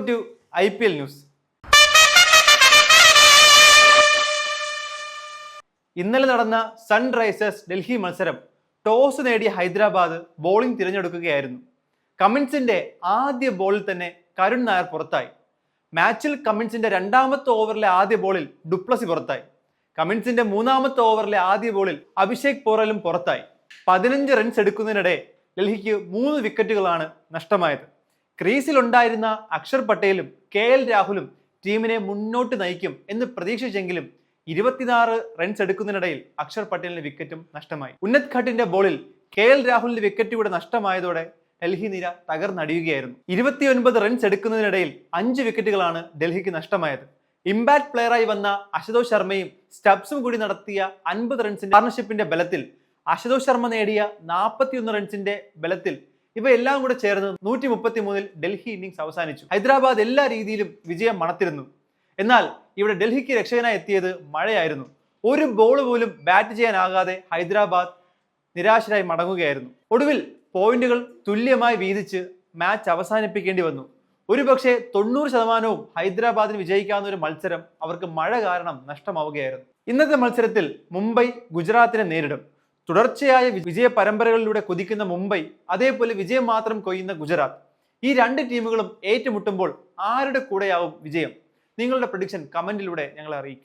Welcome to IPL news. ഇന്നലെ നടന്ന Sunrisers Delhi മത്സരം ടോസ് നേടിയ ഹൈദരാബാദ് ബോളിംഗ് തിരഞ്ഞെടുക്കുകയായിരുന്നു. കമിൻസിന്റെ ആദ്യ ബോളിൽ തന്നെ കരുൺ നായർ പുറത്തായി. മാച്ചിൽ കമിൻസിന്റെ രണ്ടാമത്തെ ഓവറിലെ ആദ്യ ബോളിൽ ഡുപ്ലസി പുറത്തായി. കമിൻസിന്റെ മൂന്നാമത്തെ ഓവറിലെ ആദ്യ ബോളിൽ അഭിഷേക് പോറലും പുറത്തായി. 15 റൺസ് എടുക്കുന്നതിനിടെ ഡൽഹിക്ക് 3 വിക്കറ്റുകളാണ് നഷ്ടമായത്. ക്രീസിലുണ്ടായിരുന്ന അക്ഷർ പട്ടേലും KL രാഹുലും ടീമിനെ മുന്നോട്ട് നയിക്കും എന്ന് പ്രതീക്ഷിച്ചെങ്കിലും 26 റൺസ് എടുക്കുന്നതിനിടയിൽ അക്ഷർ പട്ടേലിന്റെ വിക്കറ്റും നഷ്ടമായി. ഉന്നത് ഘട്ടിന്റെ ബോളിൽ KL രാഹുലിന്റെ വിക്കറ്റ് കൂടെ നഷ്ടമായതോടെ ഡൽഹി നിര തകർന്നടിയുകയായിരുന്നു. 29 റൺസ് എടുക്കുന്നതിനിടയിൽ 5 വിക്കറ്റുകളാണ് ഡൽഹിക്ക് നഷ്ടമായത്. ഇമ്പാക്ട് പ്ലെയറായി വന്ന അശുതോഷ് ശർമ്മയും സ്റ്റബ്സും കൂടി നടത്തിയ 50 റൺസിന്റെ പാർട്ണർഷിപ്പിന്റെ ബലത്തിൽ അശുതോഷ് ശർമ്മ നേടിയ 41 റൺസിന്റെ ബലത്തിൽ ഇവയെല്ലാം കൂടെ ചേർന്ന് 133-ൽ ഡൽഹി ഇന്നിംഗ്സ് അവസാനിച്ചു. ഹൈദരാബാദ് എല്ലാ രീതിയിലും വിജയം മണത്തിരുന്നു. എന്നാൽ ഇവിടെ ഡൽഹിക്ക് രക്ഷകനായി എത്തിയത് മഴയായിരുന്നു. ഒരു ബോൾ പോലും ബാറ്റ് ചെയ്യാനാകാതെ ഹൈദരാബാദ് നിരാശരായി മടങ്ങുകയായിരുന്നു. ഒടുവിൽ പോയിന്റുകൾ തുല്യമായി വീതിച്ച് മാച്ച് അവസാനിപ്പിക്കേണ്ടി വന്നു. ഒരുപക്ഷെ 90% ഹൈദരാബാദിന് വിജയിക്കാവുന്ന ഒരു മത്സരം അവർക്ക് മഴ കാരണം നഷ്ടമാവുകയായിരുന്നു. ഇന്നത്തെ മത്സരത്തിൽ മുംബൈ ഗുജറാത്തിനെ നേരിടും. തുടർച്ചയായ വിജയ പരമ്പരകളിലൂടെ കുതിക്കുന്ന മുംബൈ, അതേപോലെ വിജയം മാത്രം കൊയ്യുന്ന ഗുജറാത്ത്, ഈ 2 ടീമുകളും ഏറ്റുമുട്ടുമ്പോൾ ആരുടെ കൂടെയാവും വിജയം? നിങ്ങളുടെ പ്രഡിക്ഷൻ കമന്റിലൂടെ ഞങ്ങളെ അറിയിക്കും.